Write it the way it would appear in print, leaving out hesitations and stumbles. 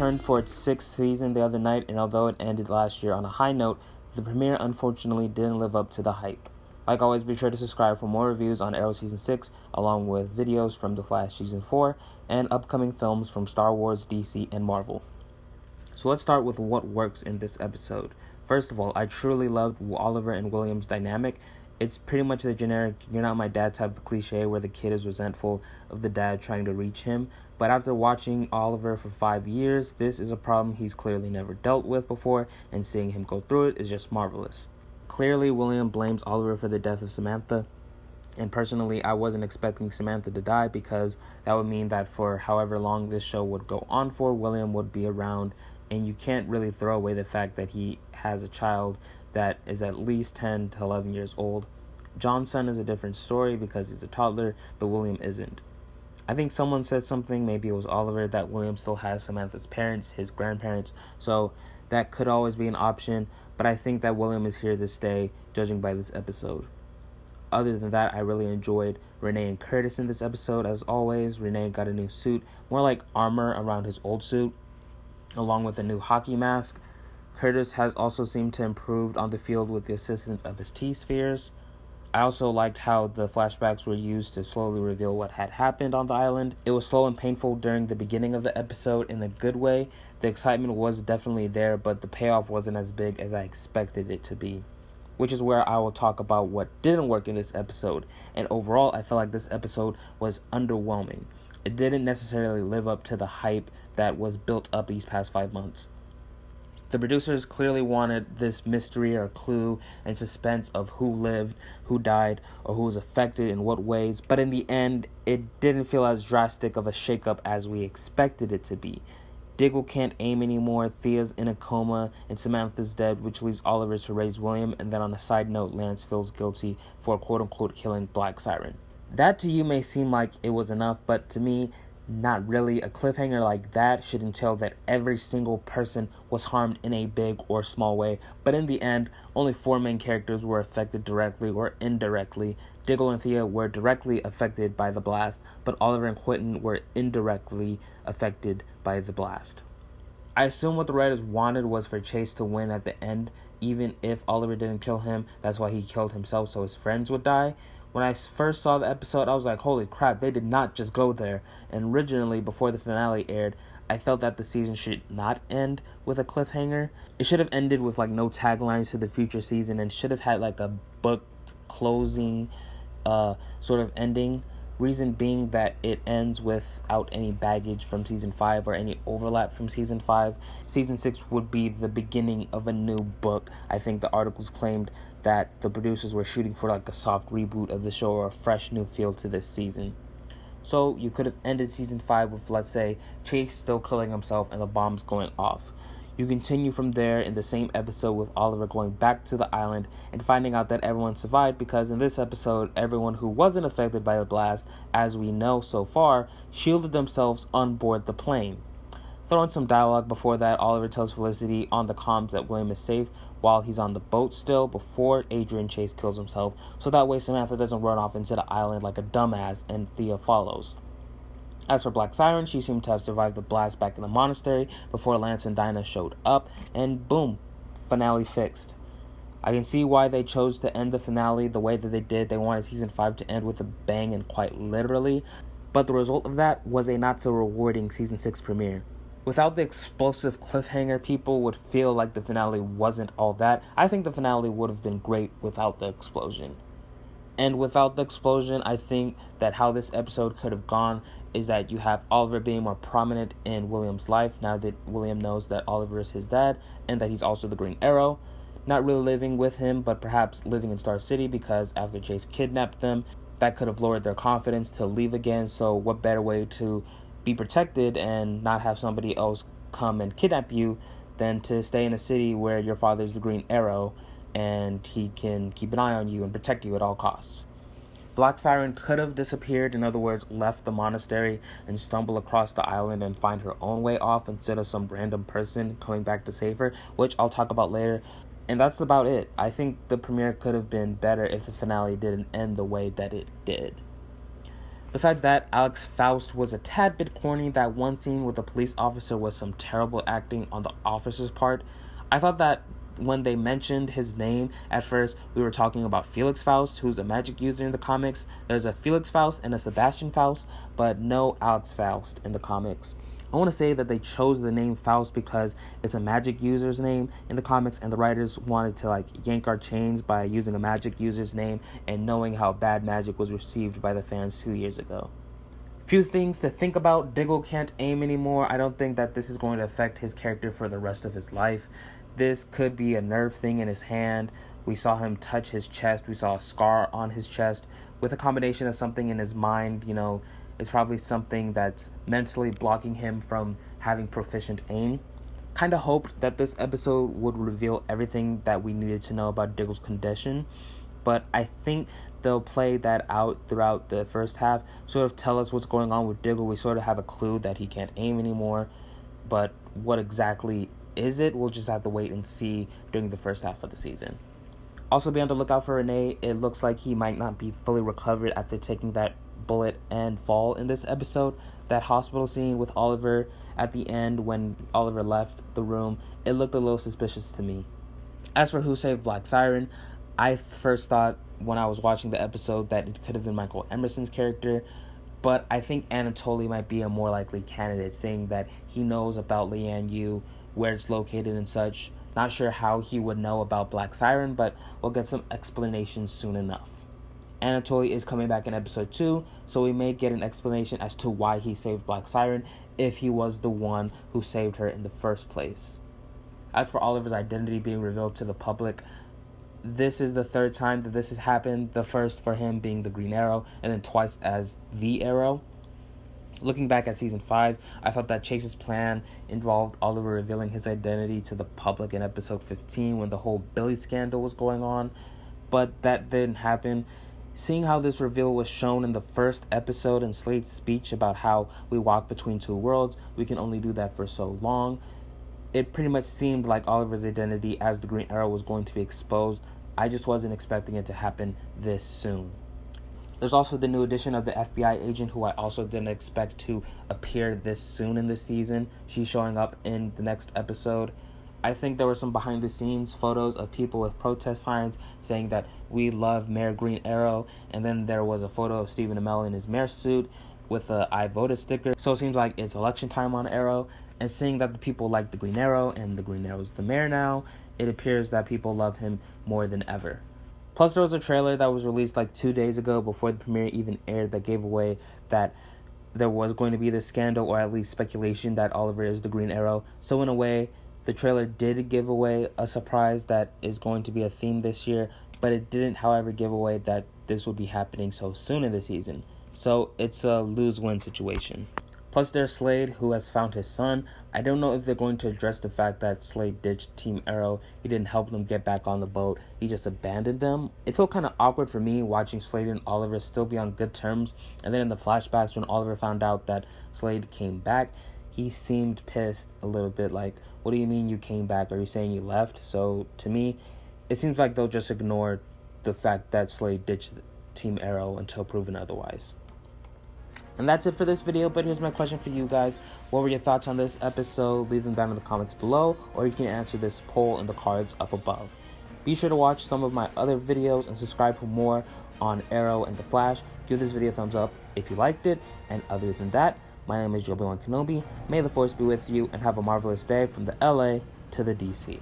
returned for its 6th season the other night, and although it ended last year on a high note, the premiere unfortunately didn't live up to the hype. Like always, be sure to subscribe for more reviews on Arrow Season 6, along with videos from The Flash Season 4, and upcoming films from Star Wars, DC, and Marvel. So let's start with what works in this episode. First of all, I truly loved Oliver and William's dynamic. It's pretty much the generic "you're not my dad" type of cliche where the kid is resentful of the dad trying to reach him. But after watching Oliver for 5 years, this is a problem he's clearly never dealt with before, and seeing him go through it is just marvelous. Clearly, William blames Oliver for the death of Samantha, and personally, I wasn't expecting Samantha to die because that would mean that for however long this show would go on for, William would be around, and you can't really throw away the fact that he has a child that is at least 10 to 11 years old. John's son is a different story because he's a toddler, but William isn't. I think someone said something, maybe it was Oliver, that William still has Samantha's parents, his grandparents, so that could always be an option, but I think that William is here to stay, judging by this episode. Other than that, I really enjoyed Rene and Curtis in this episode. As always, Rene got a new suit, more like armor around his old suit, along with a new hockey mask. Curtis has also seemed to improve on the field with the assistance of his T-spheres. I also liked how the flashbacks were used to slowly reveal what had happened on the island. It was slow and painful during the beginning of the episode in a good way. The excitement was definitely there, but the payoff wasn't as big as I expected it to be, which is where I will talk about what didn't work in this episode. And overall, I felt like this episode was underwhelming. It didn't necessarily live up to the hype that was built up these past 5 months. The producers clearly wanted this mystery or clue and suspense of who lived, who died, or who was affected in what ways, but in the end, it didn't feel as drastic of a shakeup as we expected it to be. Diggle can't aim anymore, Thea's in a coma, and Samantha's dead, which leaves Oliver to raise William, and then on a side note, Lance feels guilty for quote-unquote killing Black Siren. That to you may seem like it was enough, but to me, not really. A cliffhanger like that should entail that every single person was harmed in a big or small way, but in the end, only 4 main characters were affected directly or indirectly. Diggle and Thea were directly affected by the blast, but Oliver and Quentin were indirectly affected by the blast. I assume what the writers wanted was for Chase to win at the end, even if Oliver didn't kill him. That's why he killed himself so his friends would die. When I first saw the episode, I was like, holy crap, they did not just go there. And originally, before the finale aired, I felt that the season should not end with a cliffhanger. It should have ended with like no taglines to the future season and should have had like a book closing sort of ending. Reason being that it ends without any baggage from season 5 or any overlap from season 5. Season 6 would be the beginning of a new book. I think the articles claimed that the producers were shooting for like a soft reboot of the show or a fresh new feel to this season. So you could have ended season 5 with, let's say, Chase still killing himself and the bombs going off. You continue from there in the same episode with Oliver going back to the island and finding out that everyone survived, because in this episode, everyone who wasn't affected by the blast, as we know so far, shielded themselves on board the plane. Throw in some dialogue before that. Oliver tells Felicity on the comms that William is safe while he's on the boat still before Adrian Chase kills himself, so that way Samantha doesn't run off into the island like a dumbass and Thea follows. As for Black Siren, she seemed to have survived the blast back in the monastery before Lance and Dinah showed up, and boom, finale fixed. I can see why they chose to end the finale the way that they did. They wanted season 5 to end with a bang, and quite literally, but the result of that was a not so rewarding season 6 premiere. Without the explosive cliffhanger, people would feel like the finale wasn't all that. I think the finale would have been great without the explosion. And without the explosion, I think that how this episode could have gone is that you have Oliver being more prominent in William's life now that William knows that Oliver is his dad and that he's also the Green Arrow. Not really living with him, but perhaps living in Star City, because after Chase kidnapped them, that could have lowered their confidence to leave again. So what better way to be protected and not have somebody else come and kidnap you than to stay in a city where your father's the Green Arrow and he can keep an eye on you and protect you at all costs. Black Siren could have disappeared, in other words, left the monastery and stumble across the island and find her own way off instead of some random person coming back to save her, which I'll talk about later. And that's about it. I think the premiere could have been better if the finale didn't end the way that it did. Besides that, Alex Faust was a tad bit corny. That one scene with the police officer was some terrible acting on the officer's part. I thought that when they mentioned his name, at first we were talking about Felix Faust, who's a magic user in the comics. There's a Felix Faust and a Sebastian Faust, but no Alex Faust in the comics. I want to say that they chose the name Faust because it's a magic user's name in the comics, and the writers wanted to yank our chains by using a magic user's name and knowing how bad magic was received by the fans 2 years ago. Few things to think about. Diggle can't aim anymore. I don't think that this is going to affect his character for the rest of his life. This could be a nerve thing in his hand. We saw him touch his chest. We saw a scar on his chest. With a combination of something in his mind, it's probably something that's mentally blocking him from having proficient aim. Kind of hoped that this episode would reveal everything that we needed to know about Diggle's condition, but I think they'll play that out throughout the first half, sort of tell us what's going on with Diggle. We sort of have a clue that he can't aim anymore, but what exactly is it? We'll just have to wait and see during the first half of the season. Also be on the lookout for Rene. It looks like he might not be fully recovered after taking that bullet and fall in this episode. That hospital scene with Oliver at the end when Oliver left the room, it looked a little suspicious to me. As for who saved Black Siren, I first thought when I was watching the episode that it could have been Michael Emerson's character, but I think Anatoly might be a more likely candidate, saying that he knows about Lian Yu, where it's located and such. Not sure how he would know about Black Siren, but we'll get some explanations soon enough. Anatoly is coming back in episode 2, so we may get an explanation as to why he saved Black Siren, if he was the one who saved her in the first place. As for Oliver's identity being revealed to the public, this is the third time that this has happened. The first for him being the Green Arrow, and then twice as the Arrow. Looking back at season 5, I thought that Chase's plan involved Oliver revealing his identity to the public in episode 15 when the whole Billy scandal was going on, but that didn't happen. Seeing how this reveal was shown in the first episode and Slade's speech about how we walk between two worlds, we can only do that for so long, it pretty much seemed like Oliver's identity as the Green Arrow was going to be exposed. I just wasn't expecting it to happen this soon. There's also the new addition of the FBI agent, who I also didn't expect to appear this soon in this season. She's showing up in the next episode. I think there were some behind-the-scenes photos of people with protest signs saying that we love Mayor Green Arrow, and then there was a photo of Stephen Amell in his mayor suit with a I voted sticker. So it seems like it's election time on Arrow, and seeing that the people like the Green Arrow and the Green Arrow's the mayor now, it appears that people love him more than ever. Plus, there was a trailer that was released 2 days ago before the premiere even aired that gave away that there was going to be this scandal, or at least speculation that Oliver is the Green Arrow. So in a way, the trailer did give away a surprise that is going to be a theme this year, but it didn't, however, give away that this would be happening so soon in the season. So it's a lose-win situation. Plus, there's Slade, who has found his son. I don't know if they're going to address the fact that Slade ditched Team Arrow. He didn't help them get back on the boat. He just abandoned them. It felt kind of awkward for me watching Slade and Oliver still be on good terms. And then in the flashbacks, when Oliver found out that Slade came back, he seemed pissed a little bit. What do you mean you came back? Are you saying you left? So to me, it seems like they'll just ignore the fact that Slade ditched Team Arrow until proven otherwise. And that's it for this video, but here's my question for you guys. What were your thoughts on this episode? Leave them down in the comments below, or you can answer this poll in the cards up above. Be sure to watch some of my other videos and subscribe for more on Arrow and The Flash. Give this video a thumbs up if you liked it, and other than that, my name is Jobi-Wan Kenobi. May the Force be with you, and have a marvelous day from the LA to the DC.